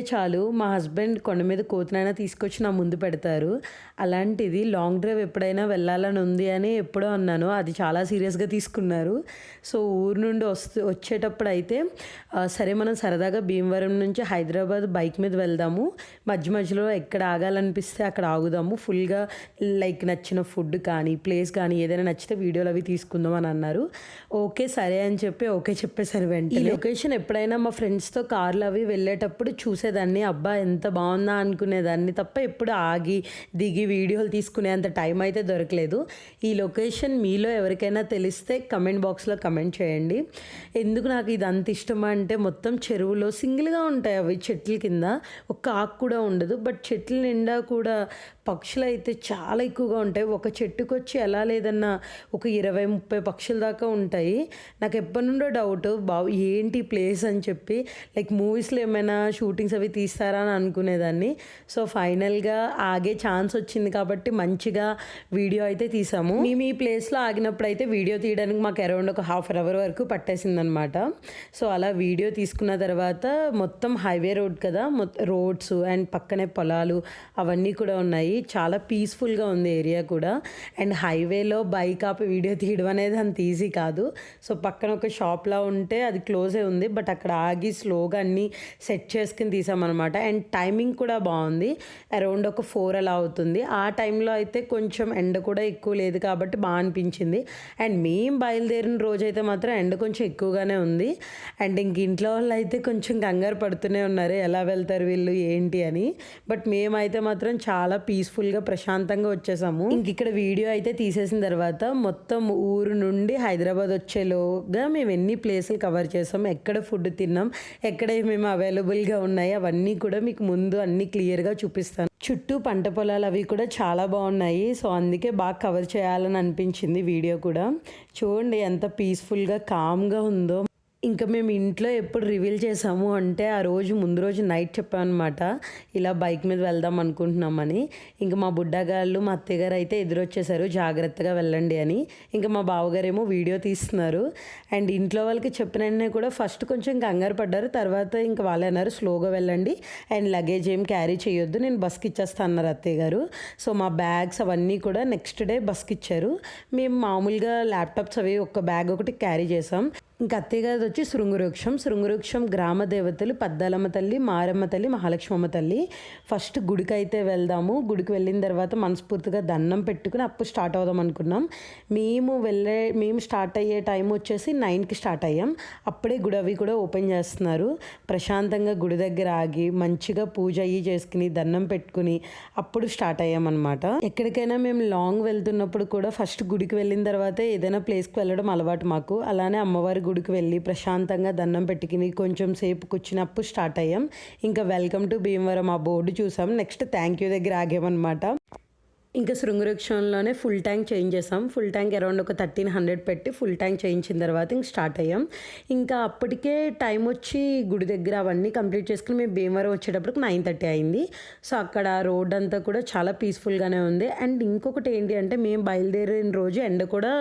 చాలు మా హస్బెండ్ కొండ మీద కోతినైనా తీసుకొచ్చి నా ముందు పెడతారు. అలాంటిది లాంగ్ డ్రైవ్ ఎప్పుడైనా వెళ్ళాలని ఉంది అని ఎప్పుడో అన్నాను. అది చాలా సీరియస్‌గా తీసుకున్నారు. సో, ఊరు నుండి వచ్చేటప్పుడు అయితే సరే మనం సరదాగా భీమవరం నుంచి హైదరాబాద్ బైక్ మీద వెళ్దాము. మధ్య మధ్యలో ఎక్కడ ఆగాలనిపిస్తే అక్కడ ఆగుదాము. ఫుల్‌గా లైక్ నచ్చిన ఫుడ్ కానీ, ప్లేస్ కానీ ఏదైనా నచ్చితే వీడియోలు అవి తీసుకుందాం అని అన్నారు. ఓకే సరే అని చెప్పి ఓకే చెప్పేసారు వెంటనే. ఈ లొకేషన్ ఎప్పుడైనా మా ఫ్రెండ్స్‌తో కార్లు అవి వెళ్ళేటప్పుడు చూసేదాన్ని. అబ్బా! ఎంత బాగుందా అనుకునేదాన్ని తప్ప ఎప్పుడు ఆగి, దిగి వీడియోలు తీసుకునే అంత టైం అయితే దొరకలేదు. ఈ లొకేషన్ మీలో ఎవరికైనా తెలిస్తే కమెంట్ బాక్స్‌లో కమెంట్ చేయండి. ఎందుకు నాకు ఇది అంత ఇష్టమా అంటే మొత్తం చెరువులో సింగిల్‌గా ఉంటాయి అవి చెట్ల కింద. ఒక్క ఆకు కూడా ఉండదు. బట్ చెట్ల నిండా కూడా పక్షులు అయితే చాలా ఎక్కువగా ఉంటాయి. ఒక చెట్టుకొచ్చి ఎలా లేదన్నా ఒక 20, 30 పక్షుల దాకా ఉంటాయి. నాకు ఎప్పటి నుండో డౌట్ ఏంటి ప్లేస్ అని చెప్పి లైక్ మూవీస్లో ఏమైనా షూటింగ్స్ అవి తీస్తారా అని అనుకునేదాన్ని. సో ఫైనల్గా ఆగే ఛాన్స్ వచ్చింది కాబట్టి మంచిగా వీడియో అయితే తీసాము. మేము ఈ ప్లేస్లో ఆగినప్పుడు అయితే వీడియో తీయడానికి మాకు అరౌండ్ ఒక ½ అవర్ వరకు పట్టేసిందనమాట. సో అలా వీడియో తీసుకున్న తర్వాత మొత్తం హైవే రోడ్ కదా, రోడ్స్ అండ్ పక్కనే పొలాలు అవన్నీ కూడా ఉన్నాయి. చాలా పీస్ఫుల్గా ఉంది ఏరియా కూడా. అండ్ హైవేలో బైక్ ఆపి వీడియో తీయడం అనేది అంత ఈజీ కాదు. సో పక్కన ఒక షాప్లా ఉంటే అది క్లోజే ఉంది. బట్ అక్కడ ఆగి స్లోగా అన్నీ సెట్ చేసుకుని తీసామన్నమాట. అండ్ టైమింగ్ కూడా బాగుంది. అరౌండ్ ఒక 4 అలా అవుతుంది. ఆ టైంలో అయితే కొంచెం ఎండ కూడా ఎక్కువ లేదు కాబట్టి బాగా అనిపించింది. అండ్ మేము బయలుదేరిన రోజైతే మాత్రం ఎండ కొంచెం ఎక్కువగానే ఉంది. అండ్ ఇంక ఇంట్లో వాళ్ళు అయితే కొంచెం కంగారు పడుతూనే ఉన్నారు, ఎలా వెళ్తారు వీళ్ళు ఏంటి అని. బట్ మేమైతే మాత్రం చాలా పీస్ఫుల్గా ప్రశాంతంగా వచ్చేసాము. ఇంక ఇక్కడ వీడియో అయితే తీసేసిన తర్వాత మొత్తం ఊరు నుండి హైదరాబాద్ వచ్చేలోగా మేము ఎన్ని ప్లేసులు కవర్ చేసాం, ఎక్కడ ఫుడ్ తిన్నాం, ఎక్కడ ఏమేమి అవైలబుల్గా ఉన్నాయి అవన్నీ కూడా మీకు ముందు అన్నీ క్లియర్గా చూపిస్తాను. చుట్టూ పంట పొలాలు అవి కూడా చాలా బాగున్నాయి. సో అందుకే బాగా కవర్ చేయాలని అనిపించింది వీడియో కూడా. చూడండి ఎంత పీస్ఫుల్గా కామ్గా ఉందో. ఇంకా మేము ఇంట్లో ఎప్పుడు రివీల్ చేసాము అంటే ఆ రోజు ముందు రోజు నైట్ చెప్పామన్నమాట, ఇలా బైక్ మీద వెళ్దాం అనుకుంటున్నామని. ఇంకా మా బుడ్డగాళ్ళు మా అత్తయ్యగారు అయితే ఎదురొచ్చేసారు, జాగ్రత్తగా వెళ్ళండి అని. ఇంకా మా బావగారేమో వీడియో తీస్తున్నారు. అండ్ ఇంట్లో వాళ్ళకి చెప్పిన కూడా ఫస్ట్ కొంచెం కంగారు పడ్డారు. తర్వాత ఇంకా వాళ్ళే అన్నారు స్లోగా వెళ్ళండి అండ్ లగేజ్ ఏం క్యారీ చేయొద్దు, నేను బస్కి ఇచ్చేస్తాను అన్నారు అత్తయ్య గారు. సో మా బ్యాగ్స్ అవన్నీ కూడా నెక్స్ట్ డే బస్కి ఇచ్చారు. మేము మామూలుగా ల్యాప్టాప్స్ అవి ఒక బ్యాగ్ ఒకటి క్యారీ చేసాం. ఇంకా అత్తయ్య గారు వచ్చి శృంగవృక్షం గ్రామ దేవతలు పద్దాలమ్మ తల్లి, మారమ్మ తల్లి, మహాలక్ష్మమ్మ తల్లి. ఫస్ట్ గుడికి అయితే వెళ్దాము. గుడికి వెళ్ళిన తర్వాత మనస్ఫూర్తిగా దండం పెట్టుకుని అప్పుడు స్టార్ట్ అవుదాం అనుకున్నాం. మేము స్టార్ట్ అయ్యే టైం వచ్చేసి 9కి స్టార్ట్ అయ్యాం. అప్పుడే గుడి అవి కూడా ఓపెన్ చేస్తున్నారు. ప్రశాంతంగా గుడి దగ్గర ఆగి మంచిగా పూజ అయ్యి చేసుకుని దండం పెట్టుకుని అప్పుడు స్టార్ట్ అయ్యామన్నమాట. ఎక్కడికైనా మేము లాంగ్ వెళ్తున్నప్పుడు కూడా ఫస్ట్ గుడికి వెళ్ళిన తర్వాతే ఏదైనా ప్లేస్కి వెళ్ళడం అలవాటు మాకు. అలానే అమ్మవారి గుడికి వెళ్ళి ప్రశాంతంగా దండం పెట్టుకుని కొంచెం సేపు కూర్చున్నప్పుడు స్టార్ట్ అయ్యాం. ఇంకా వెల్కమ్ టు భీమవరం ఆ బోర్డు చూసాం. నెక్స్ట్ థ్యాంక్ యూ దగ్గర ఆగామన్నమాట. ఇంకా శృంగవృక్షంలోనే ఫుల్ ట్యాంక్ చేంజ్ చేసాం. ఫుల్ ట్యాంక్ అరౌండ్ ఒక 1300 పెట్టి ఫుల్ ట్యాంక్ చేయించిన తర్వాత ఇంక స్టార్ట్ అయ్యాం. ఇంకా అప్పటికే టైం వచ్చి గుడి దగ్గర అవన్నీ కంప్లీట్ చేసుకుని మేము భీమవరం వచ్చేటప్పటికి 9:30 అయింది. సో అక్కడ రోడ్ అంతా కూడా చాలా పీస్ఫుల్గానే ఉంది. అండ్ ఇంకొకటి ఏంటి అంటే మేము బయలుదేరిన రోజు ఎండ కూడా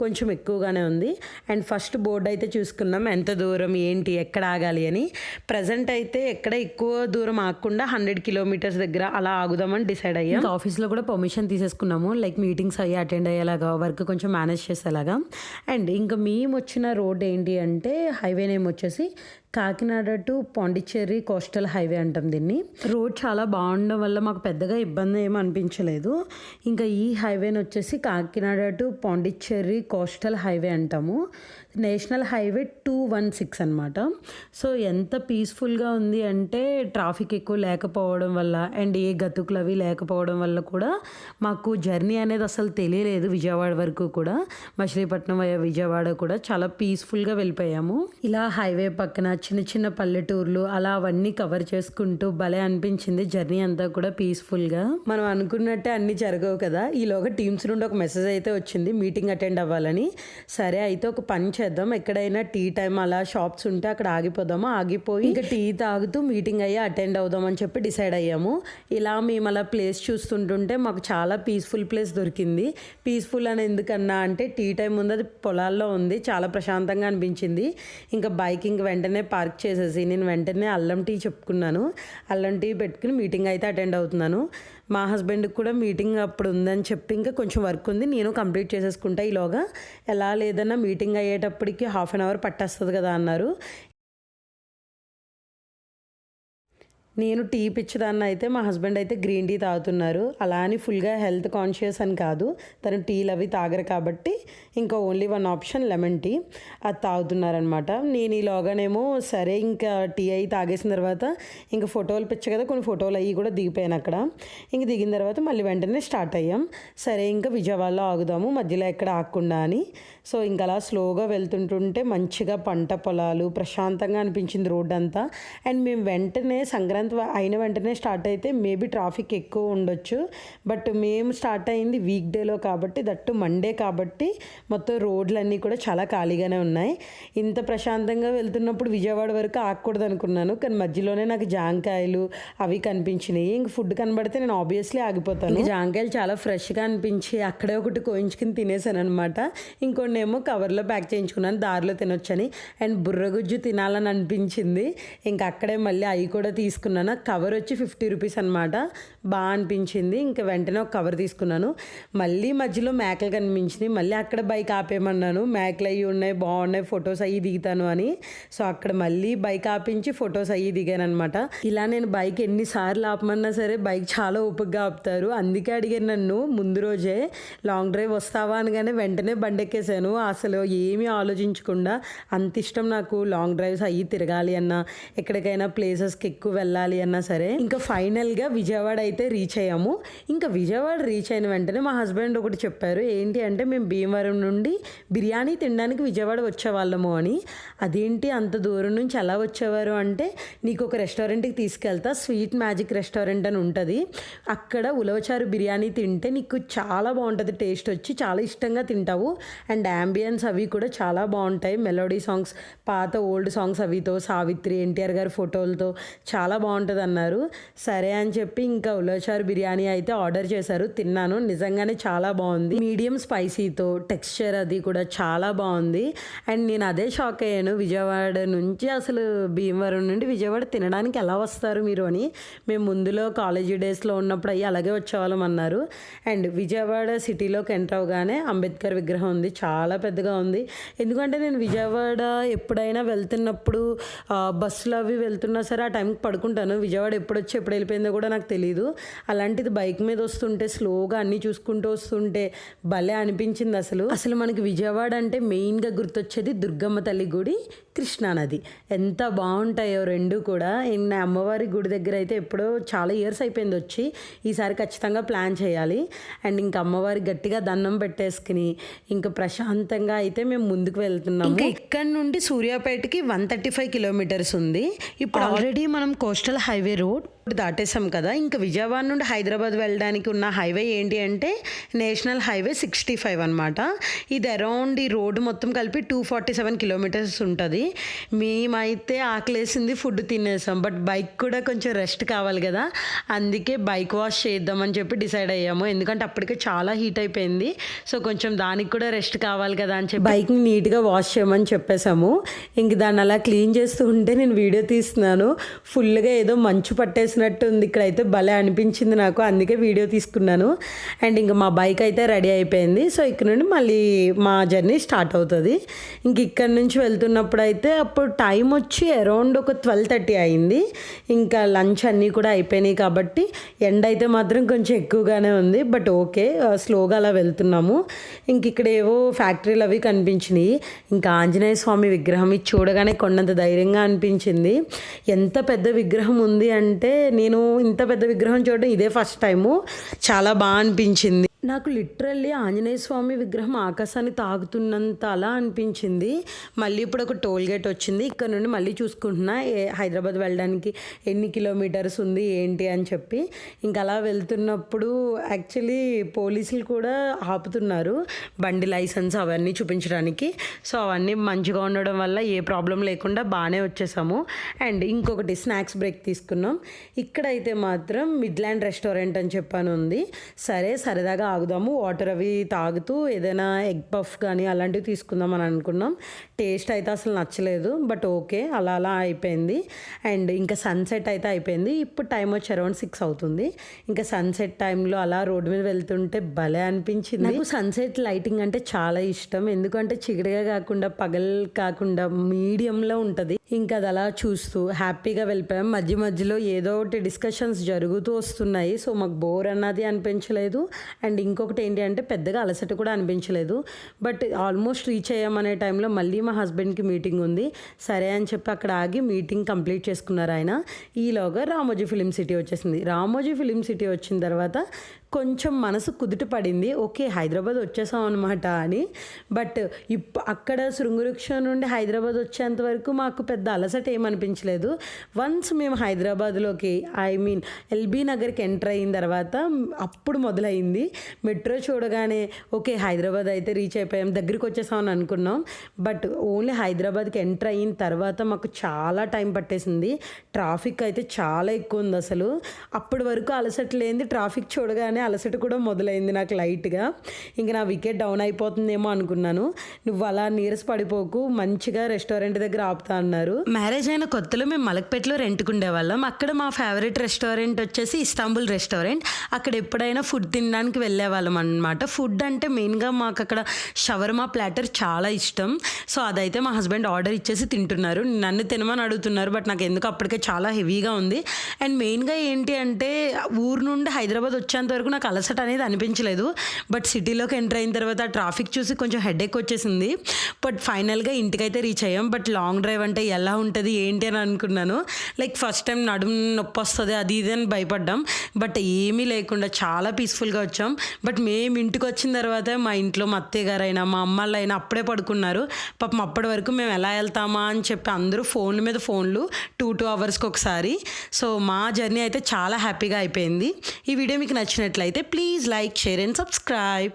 కొంచెం ఎక్కువగానే ఉంది. అండ్ ఫస్ట్ బోర్డు అయితే చూసుకున్నాం ఎంత దూరం ఏంటి ఎక్కడ ఆగాలి అని. ప్రజెంట్ అయితే ఎక్కడ ఎక్కువ దూరం ఆగకుండా 100 కిలోమీటర్స్ దగ్గర అలా ఆగుదామని డిసైడ్ అయ్యాం. ఆఫీస్లో కూడా పర్మిషన్ తీసేసుకున్నాము, లైక్ మీటింగ్స్ అయ్యి అటెండ్ అయ్యేలాగా, వర్క్ కొంచెం మేనేజ్ చేసేలాగా. అండ్ ఇంకా మేము వచ్చిన రోడ్ ఏంటి అంటే హైవే నేమ్ వచ్చేసి Kakinada to Pondicherry coastal highway అంటాం దీన్ని. రోడ్ చాలా బాగుండడం వల్ల మాకు పెద్దగా ఇబ్బంది ఏమీ అనిపించలేదు. ఇంకా ఈ హైవేని వచ్చేసి Kakinada to Pondicherry coastal highway అంటాము. నేషనల్ హైవే 216 అనమాట. సో ఎంత పీస్ఫుల్గా ఉంది అంటే ట్రాఫిక్ ఎక్కువ లేకపోవడం వల్ల అండ్ ఏ గతుకులు అవి లేకపోవడం వల్ల కూడా మాకు జర్నీ అనేది అసలు తెలియలేదు. విజయవాడ వరకు కూడా, మచిలీపట్నం విజయవాడ కూడా చాలా పీస్ఫుల్గా వెళ్ళిపోయాము. ఇలా హైవే పక్కన చిన్న చిన్న పల్లెటూర్లు అలా అవన్నీ కవర్ చేసుకుంటూ భలే అనిపించింది జర్నీ అంతా కూడా పీస్ఫుల్గా. మనం అనుకున్నట్టే అన్నీ జరగవు కదా. ఈలోగా టీమ్స్ నుండి ఒక మెసేజ్ అయితే వచ్చింది మీటింగ్ అటెండ్ అవ్వాలని. సరే అయితే ఒక పని చేద్దాం, ఎక్కడైనా టీ టైం అలా షాప్స్ ఉంటే అక్కడ ఆగిపోదాము, ఆగిపోయి ఇంకా టీ తాగుతూ మీటింగ్ అయ్యి అటెండ్ అవుదాం అని చెప్పి డిసైడ్ అయ్యాము. ఇలా మేము అలా ప్లేస్ చూస్తుంటుంటే మాకు చాలా పీస్ఫుల్ ప్లేస్ దొరికింది. పీస్ఫుల్ అని ఎందుకన్నా అంటే టీ టైం ఉంది, అది పొలాల్లో ఉంది, చాలా ప్రశాంతంగా అనిపించింది. ఇంకా బైకింగ్ వెంటనే పార్క్ చేసేసి నేను వెంటనే అల్లం టీ చెప్పుకున్నాను. అల్లం టీ పెట్టుకుని మీటింగ్ అయితే అటెండ్ అవుతున్నాను. మా హస్బెండ్కి కూడా మీటింగ్ అప్పుడు ఉందని చెప్పి ఇంకా కొంచెం వర్క్ ఉంది, నేను కంప్లీట్ చేసేసుకుంటా ఈలోగా. ఎలా లేదన్నా మీటింగ్ అయ్యేటప్పటికి హాఫ్ అన్ అవర్ పట్టేస్తుంది కదా అన్నారు. నేను టీ పిచ్చిదాన్ని అయితే, మా హస్బెండ్ అయితే గ్రీన్ టీ తాగుతున్నారు. అలా అని ఫుల్గా హెల్త్ కాన్షియస్ అని కాదు, తను టీలు అవి తాగరు కాబట్టి ఇంకా only one option lemon tea, అది తాగుతున్నారనమాట. నేను ఈలోగానేమో సరే ఇంకా టీ అయి తాగేసిన తర్వాత ఇంకా ఫోటోలు పిచ్చ కదా, కొన్ని ఫోటోలు అవి కూడా దిగిపోయాను అక్కడ. ఇంక దిగిన తర్వాత మళ్ళీ వెంటనే స్టార్ట్ అయ్యాం. సరే ఇంకా విజయవాడలో ఆగుదాము మధ్యలో ఎక్కడ ఆగకుండా అని. సో ఇంకా అలా స్లోగా వెళ్తుంటుంటే మంచిగా పంట పొలాలు, ప్రశాంతంగా అనిపించింది రోడ్డు అంతా. అండ్ మేము వెంటనే సంక్రాంతి అయిన వెంటనే స్టార్ట్ అయితే మేబీ ట్రాఫిక్ ఎక్కువ ఉండొచ్చు, బట్ మేము స్టార్ట్ అయింది వీక్ డేలో కాబట్టి, దట్టు మండే కాబట్టి మొత్తం రోడ్లన్నీ కూడా చాలా ఖాళీగానే ఉన్నాయి. ఇంత ప్రశాంతంగా వెళ్తున్నప్పుడు విజయవాడ వరకు ఆగకూడదు అనుకున్నాను, కానీ మధ్యలోనే నాకు జాంకాయలు అవి కనిపించినాయి. ఇంక ఫుడ్ కనబడితే నేను ఆబ్వియస్లీ ఆగిపోతాను. జాంకాయలు చాలా ఫ్రెష్గా అనిపించి అక్కడే ఒకటి కోయించుకుని తినేసాను అనమాట. ఇంకొన్ని ఏమో కవర్లో ప్యాక్ చేయించుకున్నాను దారిలో తినొచ్చని. అండ్ బుర్రగుజ్జు తినాలని అనిపించింది, ఇంకా అక్కడే మళ్ళీ అవి కూడా తీసుకున్నాను. కవర్ వచ్చి 50 రూపీస్ అనమాట, బాగా అనిపించింది. ఇంకా వెంటనే ఒక కవర్ తీసుకున్నాను. మళ్ళీ మధ్యలో మేకలు కనిపించింది, మళ్ళీ అక్కడ బైక్ ఆపేయమన్నాను. మేకలు అవి ఉన్నాయి, బాగున్నాయి, ఫొటోస్ అవి దిగుతాను అని. సో అక్కడ మళ్ళీ బైక్ ఆపించి ఫొటోస్ అవి దిగాను అనమాట. ఇలా నేను బైక్ ఎన్నిసార్లు ఆపమన్నా సరే బైక్ చాలా ఓపికగా ఆపుతారు. అందుకే అడిగాను నన్ను ముందు రోజే, లాంగ్ డ్రైవ్ వస్తావా అనగానే వెంటనే బండెక్కేసాను. అసలు ఏమీ ఆలోచించకుండా, అంత ఇష్టం నాకు లాంగ్ డ్రైవ్స్ అయ్యి తిరగాలి అన్నా, ఎక్కడికైనా ప్లేసెస్కి ఎక్కువ వెళ్ళాలి అన్నా సరే. ఇంకా ఫైనల్గా విజయవాడ అయితే రీచ్ అయ్యాము. ఇంకా విజయవాడ రీచ్ అయిన వెంటనే మా హస్బెండ్ ఒకటి చెప్పారు, ఏంటి అంటే మేము భీమవరం నుండి బిర్యానీ తినడానికి విజయవాడ వచ్చేవాళ్ళము అని. అదేంటి అంత దూరం నుంచి ఎలా వచ్చేవారు అంటే, నీకు ఒక రెస్టారెంట్కి తీసుకెళ్తా, స్వీట్ మ్యాజిక్ రెస్టారెంట్ అని ఉంటుంది, అక్కడ ఉలవచారు బిర్యానీ తింటే నీకు చాలా బాగుంటుంది, టేస్ట్ వచ్చి చాలా ఇష్టంగా తింటావు. అండ్ యాంబియన్స్ అవి కూడా చాలా బాగుంటాయి, మెలోడీ సాంగ్స్, పాత ఓల్డ్ సాంగ్స్ అవితో, సావిత్రి ఎన్టీఆర్ గారి ఫోటోలతో చాలా బాగుంటుంది అన్నారు. సరే అని చెప్పి ఇంకా ఉలవచారు బిర్యానీ అయితే ఆర్డర్ చేశారు, తిన్నాను. నిజంగానే చాలా బాగుంది, మీడియం స్పైసీతో, టెక్స్చర్ అది కూడా చాలా బాగుంది. అండ్ నేను అదే షాక్ అయ్యాను, విజయవాడ నుంచి అసలు భీమవరం నుండి విజయవాడ తినడానికి ఎలా వస్తారు మీరు అని. మేము ముందులో కాలేజీ డేస్లో ఉన్నప్పుడు అయ్యి అలాగే వచ్చేవాళ్ళం అన్నారు. అండ్ విజయవాడ సిటీలోకి ఎంటర్ అవగానే అంబేద్కర్ విగ్రహం ఉంది, చాలా పెద్దగా ఉంది. ఎందుకంటే నేను విజయవాడ ఎప్పుడైనా వెళ్తున్నప్పుడు బస్సులు అవి వెళ్తున్నా సరే ఆ టైంకి పడుకుంటాను. విజయవాడ ఎప్పుడు వచ్చి ఎప్పుడు వెళ్ళిపోయిందో కూడా నాకు తెలియదు. అలాంటిది బైక్ మీద వస్తుంటే స్లోగా అన్నీ చూసుకుంటూ వస్తుంటే భలే అనిపించింది. అసలు మనకి విజయవాడ అంటే మెయిన్గా గుర్తొచ్చేది దుర్గమ్మ తల్లి గుడి, కృష్ణానది, ఎంత బాగుంటాయో రెండు కూడా. అమ్మవారి గుడి దగ్గర అయితే ఎప్పుడో చాలా ఇయర్స్ అయిపోయింది వచ్చి, ఈసారి ఖచ్చితంగా ప్లాన్ చేయాలి. అండ్ ఇంకా అమ్మవారి గట్టిగా దండం పెట్టేసుకుని ఇంకా ప్రశాంతంగా అయితే మేము ముందుకు వెళ్తున్నాము. ఇంకా ఇక్కడ నుండి సూర్యాపేటకి 135 కిలోమీటర్స్ ఉంది. ఇప్పుడు ఆల్రెడీ మనం కోస్టల్ హైవే రోడ్ దాటేసాం కదా. ఇంకా విజయవాడ నుండి హైదరాబాద్ వెళ్ళడానికి ఉన్న హైవే ఏంటి అంటే నేషనల్ హైవే 65 అనమాట. ఇది అరౌండ్ ఈ రోడ్డు మొత్తం కలిపి 247 కిలోమీటర్స్ ఉంటుంది. మేమైతే ఆకలేసింది, ఫుడ్ తినేసాం, బట్ బైక్ కూడా కొంచెం రెస్ట్ కావాలి కదా, అందుకే బైక్ వాష్ చేద్దామని చెప్పి డిసైడ్ అయ్యాము. ఎందుకంటే అప్పటికే చాలా హీట్ అయిపోయింది, సో కొంచెం దానికి కూడా రెస్ట్ కావాలి కదా అని చెప్పి బైక్ని నీట్గా వాష్ చేయమని చెప్పేసాము. ఇంక దాన్ని అలా క్లీన్ చేస్తూ ఉంటే నేను వీడియో తీస్తున్నాను, ఫుల్గా ఏదో మంచు పట్టేసి ఉంది, ఇక్కడైతే భలే అనిపించింది నాకు, అందుకే వీడియో తీసుకున్నాను. అండ్ ఇంకా మా బైక్ అయితే రెడీ అయిపోయింది. సో ఇక్కడ నుండి మళ్ళీ మా జర్నీ స్టార్ట్ అవుతుంది. ఇంక ఇక్కడ నుంచి వెళ్తున్నప్పుడు అయితే అప్పుడు టైం వచ్చి అరౌండ్ ఒక 12:30 అయింది. ఇంకా లంచ్ అన్నీ కూడా అయిపోయినాయి కాబట్టి ఎండ అయితే మాత్రం కొంచెం ఎక్కువగానే ఉంది, బట్ ఓకే, స్లోగా అలా వెళ్తున్నాము. ఇంక ఇక్కడ ఏవో ఫ్యాక్టరీలు అవి కనిపించినాయి. ఇంకా ఆంజనేయ స్వామి విగ్రహం ఇది చూడగానే కొండంత ధైర్యంగా అనిపించింది. ఎంత పెద్ద విగ్రహం ఉంది అంటే, నేను ఇంత పెద్ద విగ్రహం చూడడం ఇదే ఫస్ట్ టైము, చాలా బాగా అనిపించింది. నాకు లిటరల్లీ ఆంజనేయ స్వామి విగ్రహం ఆకాశాన్ని తాగుతున్నంత అలా అనిపించింది. మళ్ళీ ఇప్పుడు ఒక టోల్ గేట్ వచ్చింది, ఇక్కడ నుండి మళ్ళీ చూసుకుంటున్నా హైదరాబాద్ వెళ్ళడానికి ఎన్ని కిలోమీటర్స్ ఉంది ఏంటి అని చెప్పి. ఇంకా అలా వెళ్తున్నప్పుడు యాక్చువల్లీ పోలీసులు కూడా ఆపుతున్నారు బండి లైసెన్స్ అవన్నీ చూపించడానికి. సో అవన్నీ మంచిగా ఉండడం వల్ల ఏ ప్రాబ్లం లేకుండా బాగానే వచ్చేసాము. అండ్ ఇంకొకటి స్నాక్స్ బ్రేక్ తీసుకున్నాం. ఇక్కడైతే మాత్రం మిడ్లాండ్ రెస్టారెంట్ అని చెప్పాను ఉంది. సరే సరదాగా ఆగుదాము, వాటర్ అవి తాగుతూ ఏదైనా ఎగ్ పఫ్ కానీ అలాంటివి తీసుకుందాం అని అనుకున్నాం. టేస్ట్ అయితే అసలు నచ్చలేదు, బట్ ఓకే అలా అలా అయిపోయింది. అండ్ ఇంకా సన్సెట్ అయితే అయిపోయింది. ఇప్పుడు టైం వచ్చి అరౌండ్ 6 అవుతుంది. ఇంకా సన్సెట్ టైంలో అలా రోడ్డు మీద వెళ్తుంటే భలే అనిపించింది. నాకు సన్సెట్ లైటింగ్ అంటే చాలా ఇష్టం, ఎందుకంటే చిగడగా కాకుండా పగల్ కాకుండా మీడియంలో ఉంటుంది. ఇంకా అది అలా చూస్తూ హ్యాపీగా వెళ్ళిపోయాం. మధ్య మధ్యలో ఏదో ఒకటి డిస్కషన్స్ జరుగుతూ వస్తున్నాయి. సో మాకు బోర్ అన్నది అనిపించలేదు. అండ్ ఇంకొకటి ఏంటి అంటే పెద్దగా అలసట కూడా అనిపించలేదు. బట్ ఆల్మోస్ట్ రీచ్ అయ్యామనే టైంలో మళ్ళీ మా హస్బెండ్కి మీటింగ్ ఉంది. సరే అని చెప్పి అక్కడ ఆగి మీటింగ్ కంప్లీట్ చేసుకున్నారు ఆయన. ఈలోగా రామోజీ ఫిలిం సిటీ వచ్చేసింది. రామోజీ ఫిలిం సిటీ వచ్చిన తర్వాత కొంచెం మనసు కుదుట పడింది. ఓకే హైదరాబాద్ వచ్చేసాం అనమాట అని. బట్ అక్కడ శృంగవృక్ష నుండి హైదరాబాద్ వచ్చేంత వరకు మాకు పెద్ద అలసట ఏమనిపించలేదు. వన్స్ మేము హైదరాబాద్లోకి ఎల్బీ నగర్కి ఎంటర్ అయిన తర్వాత అప్పుడు మొదలైంది. మెట్రో చూడగానే ఓకే హైదరాబాద్ అయితే రీచ్ అయిపోయాం, దగ్గరికి వచ్చేసామని అనుకున్నాం. బట్ ఓన్లీ హైదరాబాద్కి ఎంటర్ అయిన తర్వాత మాకు చాలా టైం పట్టేసింది. ట్రాఫిక్ అయితే చాలా ఎక్కువ ఉంది అసలు. అప్పటి వరకు అలసట లేనిది ట్రాఫిక్ చూడగానే అలసట కూడా మొదలైంది నాకు లైట్గా. ఇంకా నా వికెట్ డౌన్ అయిపోతుందేమో అనుకున్నాను. నువ్వు అలా నీరస పడిపోకు, మంచిగా రెస్టారెంట్ దగ్గర ఆపుతా అన్నారు. మ్యారేజ్ అయిన కొత్తలో మేము మలక్పేటలో రెంట్కు ఉండేవాళ్ళం. అక్కడ మా ఫేవరెట్ రెస్టారెంట్ వచ్చేసి ఇస్తాంబుల్ రెస్టారెంట్. అక్కడ ఎప్పుడైనా ఫుడ్ తినడానికి వెళ్ళేవాళ్ళం అనమాట. ఫుడ్ అంటే మెయిన్గా మాకు అక్కడ షవర్మా ప్లాటర్ చాలా ఇష్టం. సో అదైతే మా హస్బెండ్ ఆర్డర్ ఇచ్చేసి తింటున్నారు. నన్ను తినమని అడుగుతున్నారు, బట్ నాకు ఎందుకు అప్పటికే చాలా హెవీగా ఉంది. అండ్ మెయిన్గా ఏంటి అంటే ఊరు నుండి హైదరాబాద్ వచ్చేంత వరకు నాకు అలసట అనేది అనిపించలేదు. బట్ సిటీలోకి ఎంటర్ అయిన తర్వాత ట్రాఫిక్ చూసి కొంచెం హెడేక్ వచ్చేసింది. బట్ ఫైనల్గా ఇంటికైతే రీచ్ అయ్యాం. బట్ లాంగ్ డ్రైవ్ అంటే ఎలా ఉంటుంది ఏంటి అని అనుకున్నాను. లైక్ ఫస్ట్ టైం నడుము నొప్పి వస్తుంది అది ఇది అని భయపడ్డాం. బట్ ఏమీ లేకుండా చాలా పీస్ఫుల్గా వచ్చాం. బట్ మేము ఇంటికి వచ్చిన తర్వాత మా ఇంట్లో మా అత్తయ్య గారైనా మా అమ్మాళ్ళైనా అప్పుడే పడుకున్నారు. పాపం అప్పటి వరకు మేము ఎలా వెళ్తామా అని చెప్పి అందరూ ఫోన్ల మీద ఫోన్లు 2 అవర్స్కి ఒకసారి. సో మా జర్నీ అయితే చాలా హ్యాపీగా అయిపోయింది. ఈ వీడియో మీకు నచ్చినట్లయితే please like, share and subscribe.